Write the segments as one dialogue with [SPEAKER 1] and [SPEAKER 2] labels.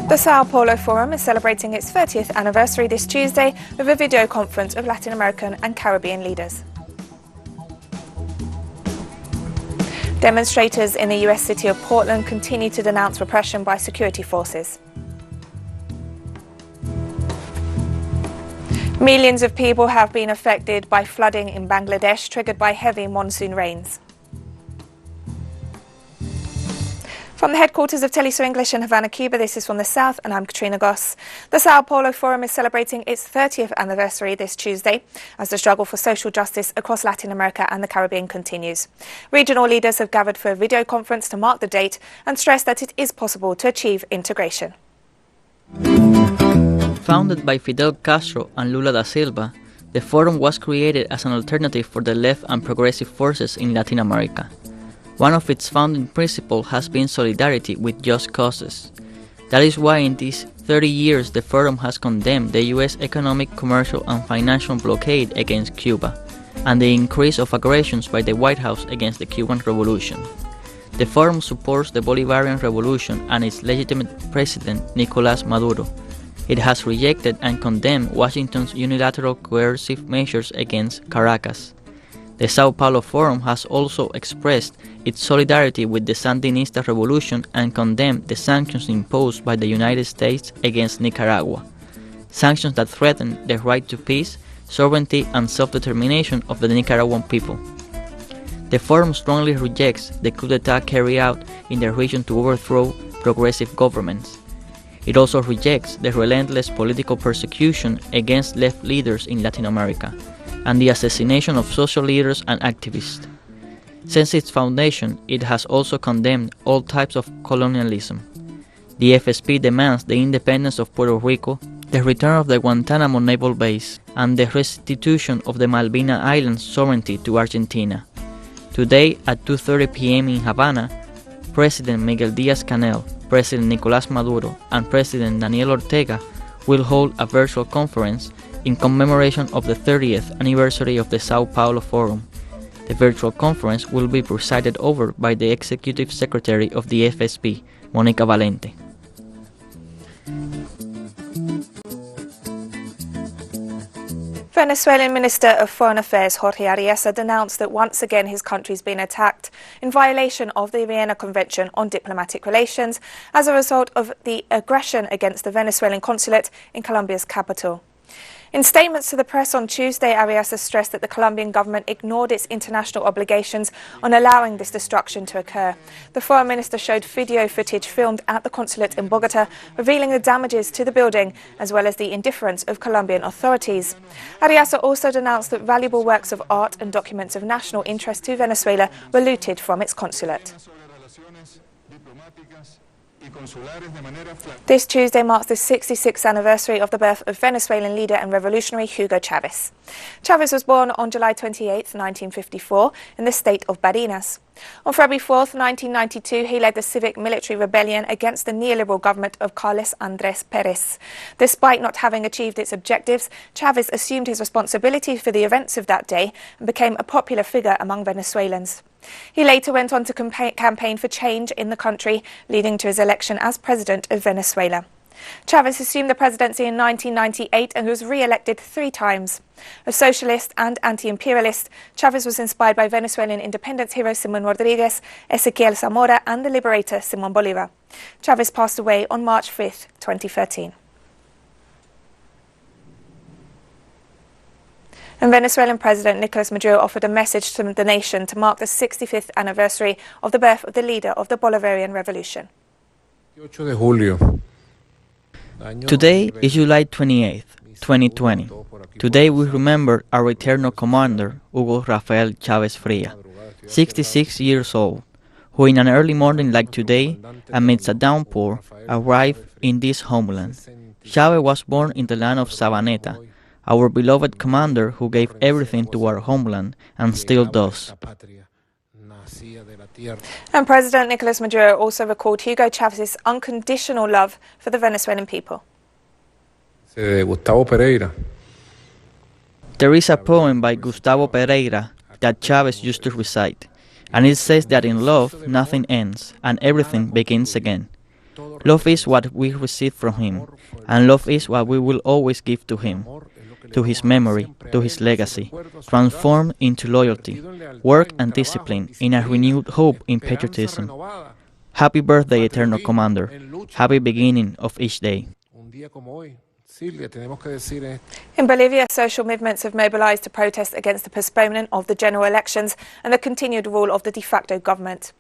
[SPEAKER 1] The Sao Paulo Forum is celebrating its 30th anniversary this Tuesday with a video conference of Latin American and Caribbean leaders. Demonstrators in the US city of Portland continue to denounce repression by security forces. Millions of people have been affected by flooding in Bangladesh triggered by heavy monsoon rains. From the headquarters of Teleso English in Havana, Cuba, this is From the South, and I'm Katrina Goss. The Sao Paulo Forum is celebrating its 30th anniversary this Tuesday as the struggle for social justice across Latin America and the Caribbean continues. Regional leaders have gathered for a video conference to mark the date and stress that it is possible to achieve integration.
[SPEAKER 2] Founded by Fidel Castro and Lula da Silva, the forum was created as an alternative for the left and progressive forces in Latin America. One of its founding principles has been solidarity with just causes. That is why in these 30 years the Forum has condemned the US economic, commercial and financial blockade against Cuba, and the increase of aggressions by the White House against the Cuban Revolution. The Forum supports the Bolivarian Revolution and its legitimate president, Nicolás Maduro. It has rejected and condemned Washington's unilateral coercive measures against Caracas. The Sao Paulo Forum has also expressed its solidarity with the Sandinista revolution and condemned the sanctions imposed by the United States against Nicaragua, sanctions that threaten the right to peace, sovereignty and self-determination of the Nicaraguan people. The Forum strongly rejects the coup d'etat carried out in the region to overthrow progressive governments. It also rejects the relentless political persecution against left leaders in Latin America and the assassination of social leaders and activists. Since its foundation, it has also condemned all types of colonialism. The FSP demands the independence of Puerto Rico, the return of the Guantanamo naval base, and the restitution of the Malvinas Islands sovereignty to Argentina. Today at 2:30 p.m. in Havana, President Miguel Díaz-Canel, President Nicolás Maduro, and President Daniel Ortega will hold a virtual conference in commemoration of the 30th anniversary of the Sao Paulo Forum. The virtual conference will be presided over by the Executive Secretary of the FSP, Mónica Valente.
[SPEAKER 1] Venezuelan Minister of Foreign Affairs Jorge Arreza denounced that once again his country has been attacked in violation of the Vienna Convention on Diplomatic Relations as a result of the aggression against the Venezuelan consulate in Colombia's capital. In statements to the press on Tuesday, Arreza stressed that the Colombian government ignored its international obligations on allowing this destruction to occur. The foreign minister showed video footage filmed at the consulate in Bogota, revealing the damages to the building as well as the indifference of Colombian authorities. Arreza also denounced that valuable works of art and documents of national interest to Venezuela were looted from its consulate. This Tuesday marks the 66th anniversary of the birth of Venezuelan leader and revolutionary Hugo Chavez. Chavez was born on July 28, 1954, in the state of Barinas. On February 4, 1992, he led the civic military rebellion against the neoliberal government of Carlos Andrés Pérez. Despite not having achieved its objectives, Chavez assumed his responsibility for the events of that day and became a popular figure among Venezuelans. He later went on to campaign for change in the country, leading to his election as president of Venezuela. Chavez assumed the presidency in 1998 and was re-elected 3 times. A socialist and anti-imperialist, Chavez was inspired by Venezuelan independence hero Simón Rodríguez, Ezequiel Zamora and the liberator Simón Bolívar. Chavez passed away on March 5, 2013. And Venezuelan President Nicolás Maduro offered a message to the nation to mark the 65th anniversary of the birth of the leader of the Bolivarian Revolution.
[SPEAKER 2] Today is July 28, 2020. Today we remember our eternal commander, Hugo Rafael Chávez Fría, 66 years old, who in an early morning like today, amidst a downpour, arrived in this homeland. Chávez was born in the land of Sabaneta, our beloved commander who gave everything to our homeland and still does.
[SPEAKER 1] And President Nicolás Maduro also recalled Hugo Chávez's unconditional love for the Venezuelan people.
[SPEAKER 2] There is a poem by Gustavo Pereira that Chávez used to recite, and it says that in love nothing ends and everything begins again. Love is what we receive from him, and love is what we will always give to him, to his memory, to his legacy, transformed into loyalty, work and discipline in a renewed hope in patriotism. Happy birthday, Eternal Commander. Happy beginning of each day.
[SPEAKER 1] In Bolivia, social movements have mobilized to protest against the postponement of the general elections and the continued rule of the de facto government.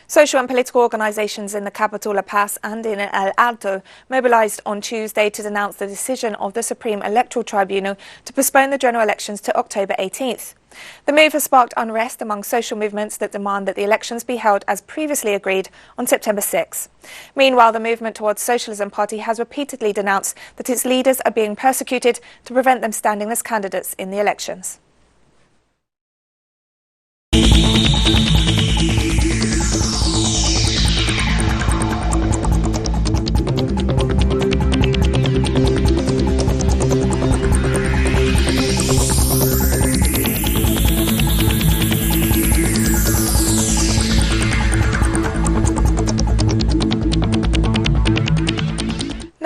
[SPEAKER 1] Social and political organizations in the capital La Paz and in El Alto mobilized on Tuesday to denounce the decision of the Supreme Electoral Tribunal to postpone the general elections to October 18th. The move has sparked unrest among social movements that demand that the elections be held as previously agreed on September 6. Meanwhile, the Movement Towards Socialism Party has repeatedly denounced that its leaders are being persecuted to prevent them standing as candidates in the elections.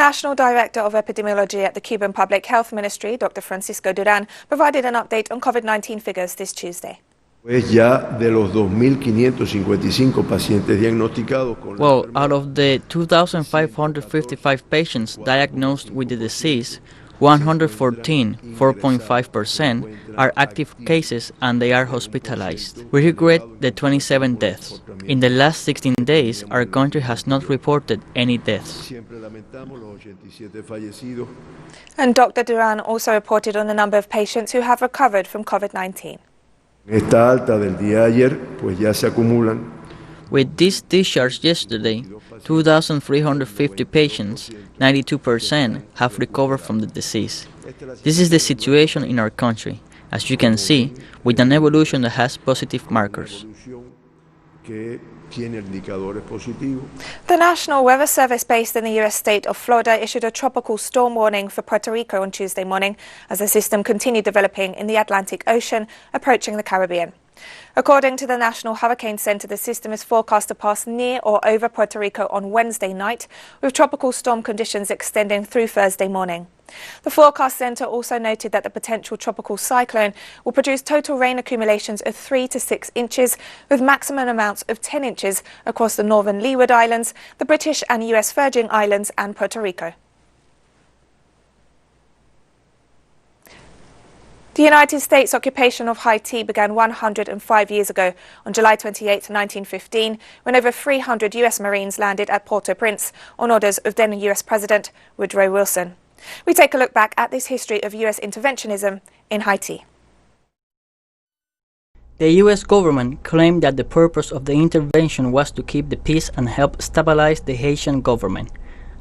[SPEAKER 1] National Director of Epidemiology at the Cuban Public Health Ministry, Dr. Francisco Duran, provided an update on COVID-19 figures this Tuesday.
[SPEAKER 3] Well,
[SPEAKER 2] Out of the 2,555 patients diagnosed with the disease, 114, 4.5%, are active cases and they are hospitalized. We regret the 27 deaths. In the last 16 days, our country has not reported any deaths.
[SPEAKER 1] And Dr. Duran also reported on the number of patients who have recovered from COVID-19.
[SPEAKER 2] With this discharge yesterday, 2,350 patients, 92%, have recovered from the disease. This is the situation in our country, as you can see, with an evolution that has positive markers.
[SPEAKER 1] The National Weather Service based in the U.S. state of Florida issued a tropical storm warning for Puerto Rico on Tuesday morning as the system continued developing in the Atlantic Ocean, approaching the Caribbean. According to the National Hurricane Center, the system is forecast to pass near or over Puerto Rico on Wednesday night, with tropical storm conditions extending through Thursday morning. The Forecast Center also noted that the potential tropical cyclone will produce total rain accumulations of 3 to 6 inches, with maximum amounts of 10 inches across the northern Leeward Islands, the British and US Virgin Islands and Puerto Rico. The United States occupation of Haiti began 105 years ago on July 28, 1915, when over 300 US Marines landed at Port-au-Prince on orders of then US President Woodrow Wilson. We take a look back at this history of US interventionism in Haiti.
[SPEAKER 2] The US government claimed that the purpose of the intervention was to keep the peace and help stabilize the Haitian government.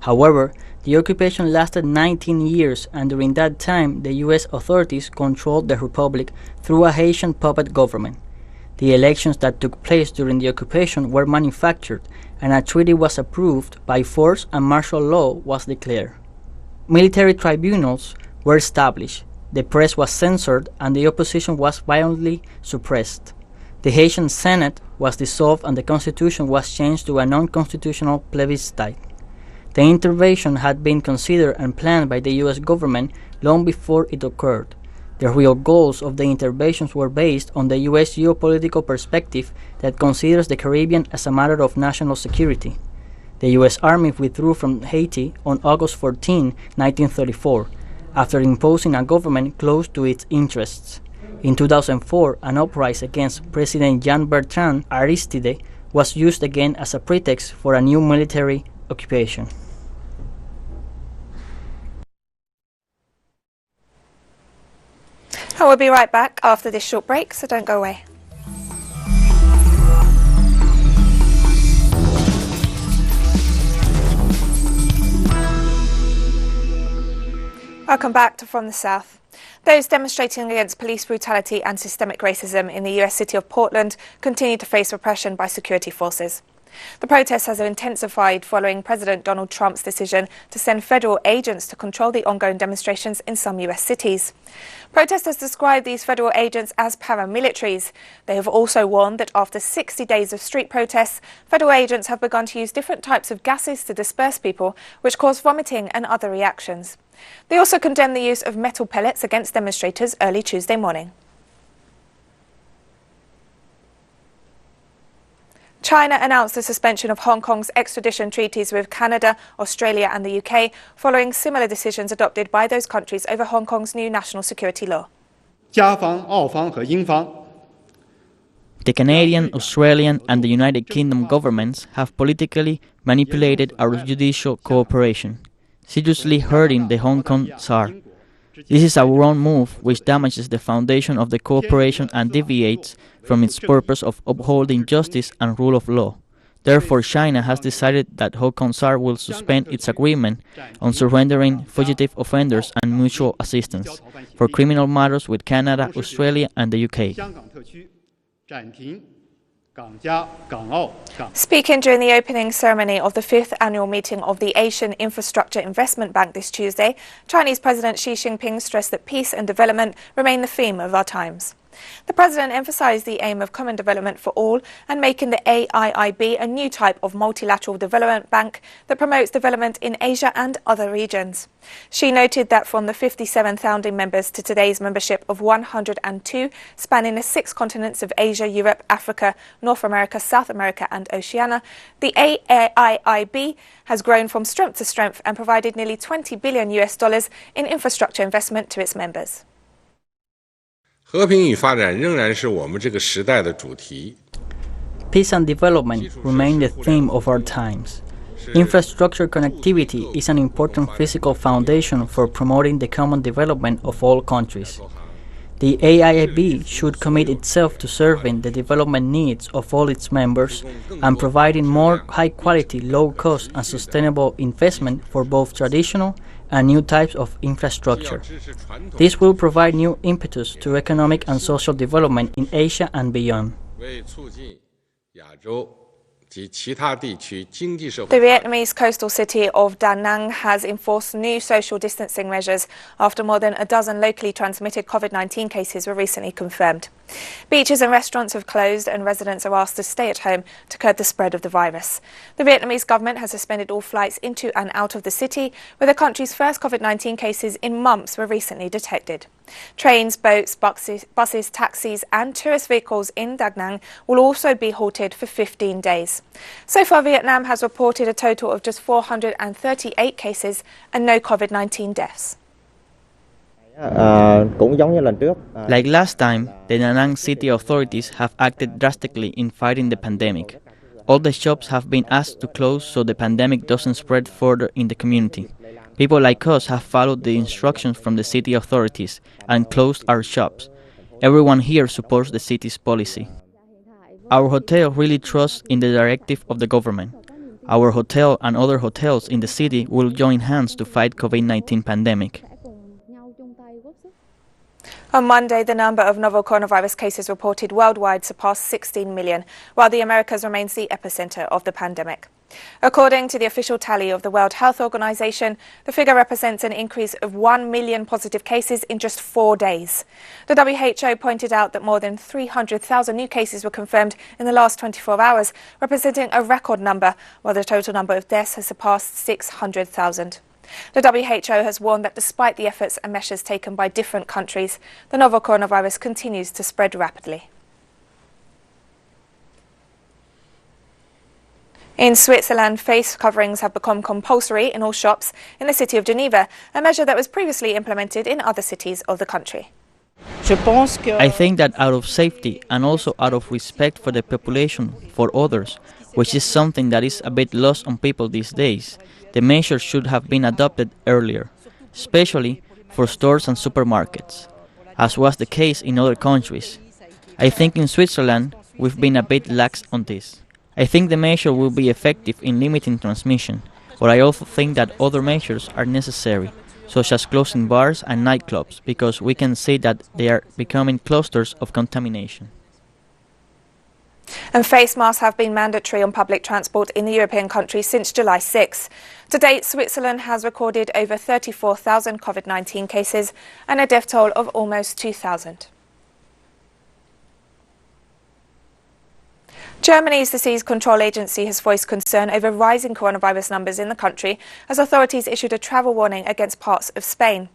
[SPEAKER 2] However, the occupation lasted 19 years, and during that time, the US authorities controlled the republic through a Haitian puppet government. The elections that took place during the occupation were manufactured, and a treaty was approved by force and martial law was declared. Military tribunals were established, the press was censored, and the opposition was violently suppressed. The Haitian Senate was dissolved and the constitution was changed to a non-constitutional plebiscite. The intervention had been considered and planned by the US government long before it occurred. The real goals of the interventions were based on the US geopolitical perspective that considers the Caribbean as a matter of national security. The US Army withdrew from Haiti on August 14, 1934, after imposing a government close to its interests. In 2004, an uprising against President Jean-Bertrand Aristide was used again as a pretext for a new military occupation.
[SPEAKER 1] I will be right back after this short break, so don't go away. Welcome back to From the South. Those demonstrating against police brutality and systemic racism in the US city of Portland continue to face repression by security forces. The protest has intensified following President Donald Trump's decision to send federal agents to control the ongoing demonstrations in some U.S. cities. Protesters described these federal agents as paramilitaries. They have also warned that after 60 days of street protests, federal agents have begun to use different types of gases to disperse people, which cause vomiting and other reactions. They also condemned the use of metal pellets against demonstrators early Tuesday morning. China announced the suspension of Hong Kong's extradition treaties with Canada, Australia and the UK following similar decisions adopted by those countries over Hong Kong's new national security law.
[SPEAKER 2] The Canadian, Australian and the United Kingdom governments have politically manipulated our judicial cooperation, seriously hurting the Hong Kong SAR. This is a wrong move which damages the foundation of the cooperation and deviates from its purpose of upholding justice and rule of law. Therefore, China has decided that Hong Kong SAR will suspend its agreement on surrendering fugitive offenders and mutual assistance for criminal matters with Canada, Australia and the UK.
[SPEAKER 1] Speaking during the opening ceremony of the 5th annual meeting of the Asian Infrastructure Investment Bank this Tuesday, Chinese President Xi Jinping stressed that peace and development remain the theme of our times. The president emphasized the aim of common development for all and making the AIIB a new type of multilateral development bank that promotes development in Asia and other regions. She noted that from the 57 founding members to today's membership of 102, spanning the 6 continents of Asia, Europe, Africa, North America, South America and Oceania, the AIIB has grown from strength to strength and provided nearly $20 billion in infrastructure investment to its members.
[SPEAKER 3] 和平与发展仍然是我们这个时代的主题。
[SPEAKER 2] Peace and development remain the theme of our times. Infrastructure connectivity is an important physical foundation for promoting the common development of all countries. The AIIB should commit itself to serving the development needs of all its members and providing more high-quality, low-cost and sustainable investment for both traditional and new types of infrastructure. This will provide new impetus to economic and social development in Asia and beyond.
[SPEAKER 1] The Vietnamese coastal city of Da Nang has enforced new social distancing measures after more than a dozen locally transmitted COVID-19 cases were recently confirmed. Beaches and restaurants have closed and residents are asked to stay at home to curb the spread of the virus. The Vietnamese government has suspended all flights into and out of the city, where the country's first COVID-19 cases in months were recently detected. Trains, boats, buses, taxis and tourist vehicles in Da Nang will also be halted for 15 days. So far, Vietnam has reported a total of just 438 cases and no COVID-19 deaths.
[SPEAKER 2] Like last time, the Da Nang city authorities have acted drastically in fighting the pandemic. All the shops have been asked to close so the pandemic doesn't spread further in the community. People like us have followed the instructions from the city authorities and closed our shops. Everyone here supports the city's policy. Our hotel really trusts in the directive of the government. Our hotel and other hotels in the city will join hands to fight COVID-19 pandemic.
[SPEAKER 1] On Monday, the number of novel coronavirus cases reported worldwide surpassed 16 million, while the Americas remains the epicenter of the pandemic. According to the official tally of the World Health Organization, the figure represents an increase of 1 million positive cases in just 4 days. The WHO pointed out that more than 300,000 new cases were confirmed in the last 24 hours, representing a record number, while the total number of deaths has surpassed 600,000. The WHO has warned that despite the efforts and measures taken by different countries, the novel coronavirus continues to spread rapidly. In Switzerland, face coverings have become compulsory in all shops in the city of Geneva, a measure that was previously implemented in other cities of the country.
[SPEAKER 2] I think that out of safety and also out of respect for the population, for others, which is something that is a bit lost on people these days, the measures should have been adopted earlier, especially for stores and supermarkets, as was the case in other countries. I think in Switzerland we've been a bit lax on this. I think the measure will be effective in limiting transmission, but I also think that other measures are necessary, such as closing bars and nightclubs, because we can see that they are becoming clusters of contamination.
[SPEAKER 1] And face masks have been mandatory on public transport in the European countries since July 6. To date, Switzerland has recorded over 34,000 COVID-19 cases and a death toll of almost 2,000. Germany's Disease Control Agency has voiced concern over rising coronavirus numbers in the country as authorities issued a travel warning against parts of Spain.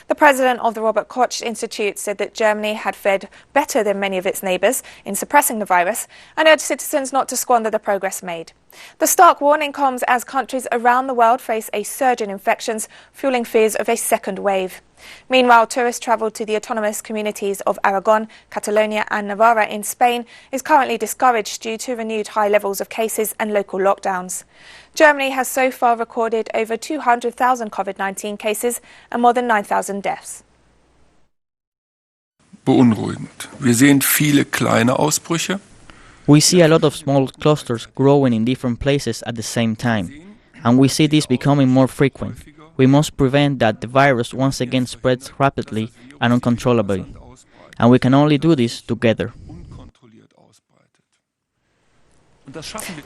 [SPEAKER 1] The president of the Robert Koch Institute said that Germany had fared better than many of its neighbours in suppressing the virus and urged citizens not to squander the progress made. The stark warning comes as countries around the world face a surge in infections, fueling fears of a second wave. Meanwhile, tourist travel to the autonomous communities of Aragon, Catalonia and Navarra in Spain is currently discouraged due to renewed high levels of cases and local lockdowns. Germany has so far recorded over 200,000 COVID-19 cases and more than 9,000 deaths.
[SPEAKER 4] Beunruhigend. Wir sehen viele kleine Ausbrüche.
[SPEAKER 2] We see a lot of small clusters growing in different places at the same time, and we see this becoming more frequent. We must prevent that the virus once again spreads rapidly and uncontrollably, and we can only do this together.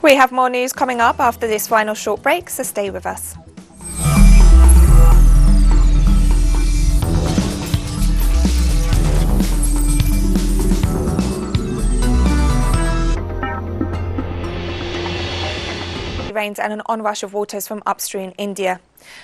[SPEAKER 1] We have more news coming up after this final short break, so stay with us. Rains and an onrush of waters from upstream India.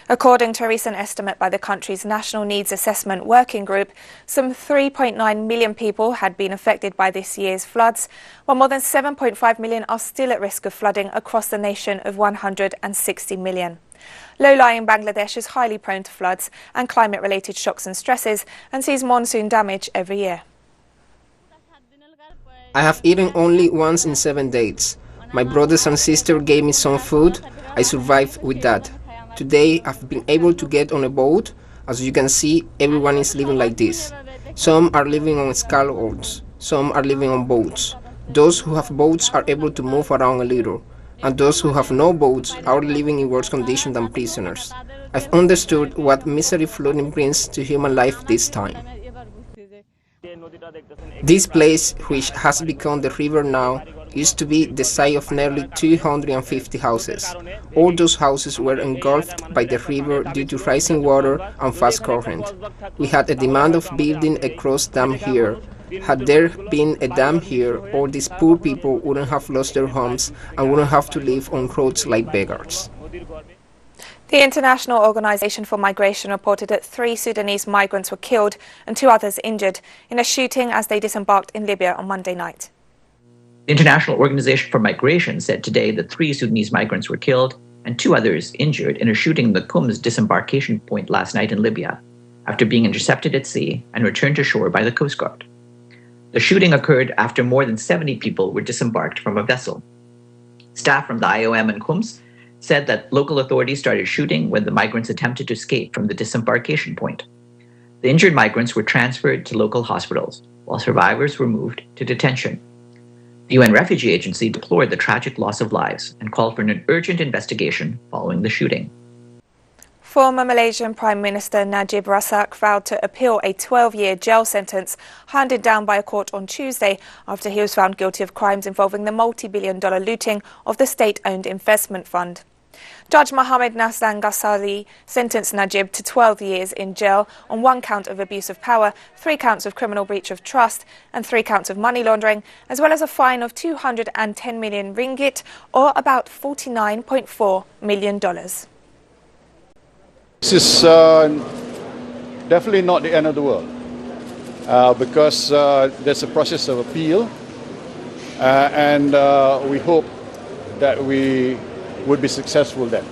[SPEAKER 1] According to a recent estimate by the country's National Needs Assessment Working Group, some 3.9 million people had been affected by this year's floods, while more than 7.5 million are still at risk of flooding across the nation of 160 million. Low-lying Bangladesh is highly prone to floods and climate-related shocks and stresses and sees monsoon damage every year.
[SPEAKER 5] I have eaten only once in 7 days. My brothers and sisters gave me some food. I survived with that. Today I've been able to get on a boat. As you can see, everyone is living like this. Some are living on scaffolds, some are living on boats. Those who have boats are able to move around a little, and those who have no boats are living in worse conditions than prisoners. I've understood what misery flooding brings to human life this time. This place, which has become the river now, used to be the site of nearly 250 houses. All those houses were engulfed by the river due to rising water and fast current. We had a demand of building a cross dam here. Had there been a dam here, all these poor people wouldn't have lost their homes and wouldn't have to live on roads like beggars.
[SPEAKER 1] The International Organization for Migration reported that 3 Sudanese migrants were killed and 2 others injured in a shooting as they disembarked in Libya on Monday night.
[SPEAKER 6] The International Organization for Migration said today that 3 Sudanese migrants were killed and 2 others injured in a shooting in the Qum's disembarkation point last night in Libya, after being intercepted at sea and returned to shore by the Coast Guard. The shooting occurred after more than 70 people were disembarked from a vessel. Staff from the IOM and Qum's said that local authorities started shooting when the migrants attempted to escape from the disembarkation point. The injured migrants were transferred to local hospitals, while survivors were moved to detention. The UN Refugee Agency deplored the tragic loss of lives and called for an urgent investigation following the shooting.
[SPEAKER 1] Former Malaysian Prime Minister Najib Razak vowed to appeal a 12-year jail sentence handed down by a court on Tuesday after he was found guilty of crimes involving the multi-billion-dollar looting of the state-owned investment fund. Judge Mohammed Nasran Ghazali sentenced Najib to 12 years in jail on 1 count of abuse of power, 3 counts of criminal breach of trust and 3 counts of money laundering, as well as a fine of 210 million ringgit or about $49.4 million.
[SPEAKER 7] This is definitely not the end of the world because there's a process of appeal and we hope that we would be successful then.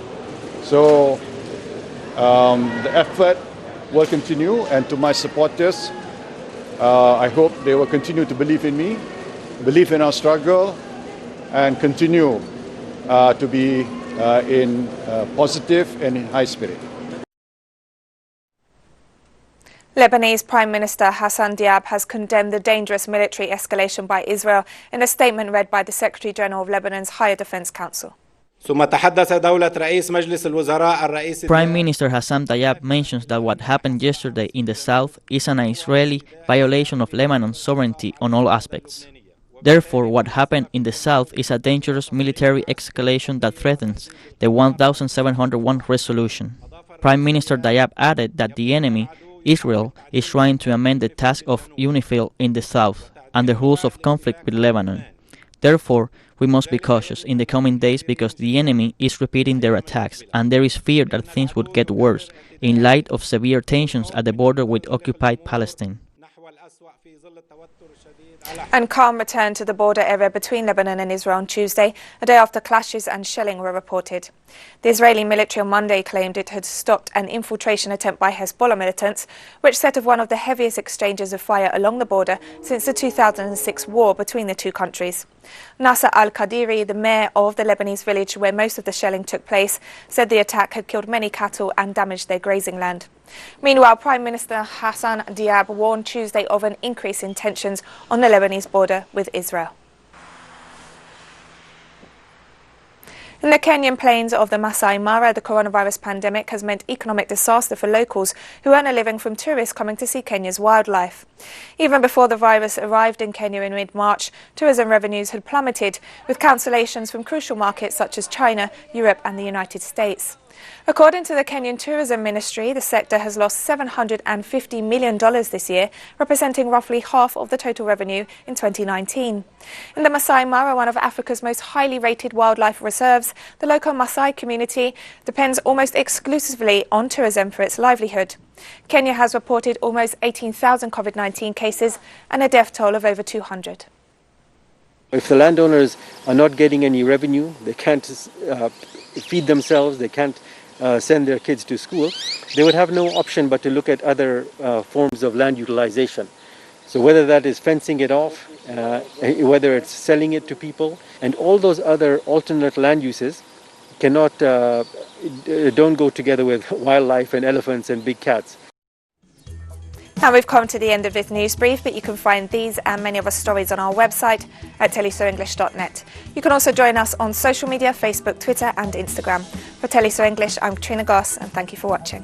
[SPEAKER 7] So the effort will continue, and to my supporters, I hope they will continue to believe in me, believe in our struggle, and continue to be in positive and in high spirit.
[SPEAKER 1] Lebanese Prime Minister Hassan Diab has condemned the dangerous military escalation by Israel in a statement read by the Secretary General of Lebanon's Higher Defense Council.
[SPEAKER 8] Prime
[SPEAKER 2] Minister Hassan Diab mentions that what happened yesterday in the south is an Israeli violation of Lebanon's sovereignty on all aspects. Therefore, what happened in the south is a dangerous military escalation that threatens the 1701 resolution. Prime Minister Diab added that the enemy, Israel, is trying to amend the task of UNIFIL in the south and the rules of conflict with Lebanon. Therefore, we must be cautious in the coming days because the enemy is repeating their attacks and there is fear that things would get worse in light of severe tensions at the border with occupied Palestine.
[SPEAKER 1] And calm returned to the border area between Lebanon and Israel on Tuesday, a day after clashes and shelling were reported. The Israeli military on Monday claimed it had stopped an infiltration attempt by Hezbollah militants, which set off one of the heaviest exchanges of fire along the border since the 2006 war between the two countries. Nasser al-Qadiri, the mayor of the Lebanese village where most of the shelling took place, said the attack had killed many cattle and damaged their grazing land. Meanwhile, Prime Minister Hassan Diab warned Tuesday of an increase in tensions on the Lebanese border with Israel. In the Kenyan plains of the Masai Mara, the coronavirus pandemic has meant economic disaster for locals who earn a living from tourists coming to see Kenya's wildlife. Even before the virus arrived in Kenya in mid-March, tourism revenues had plummeted, with cancellations from crucial markets such as China, Europe and the United States. According to the Kenyan Tourism Ministry, the sector has lost $750 million this year, representing roughly half of the total revenue in 2019. In the Masai Mara, one of Africa's most highly rated wildlife reserves, the local Maasai community depends almost exclusively on tourism for its livelihood. Kenya has reported almost 18,000 COVID-19 cases and a death toll of over 200.
[SPEAKER 8] If the landowners are not getting any revenue, they can't feed themselves, they can't send their kids to school, they would have no option but to look at other forms of land utilization. So whether that is fencing it off, whether it's selling it to people, and all those other alternate land uses don't go together with wildlife and elephants and big cats.
[SPEAKER 1] Now we've come to the end of this news brief, but you can find these and many other stories on our website at telesurenglish.net. You can also join us on social media, Facebook, Twitter and Instagram. For Teleso English, I'm Katrina Goss and thank you for watching.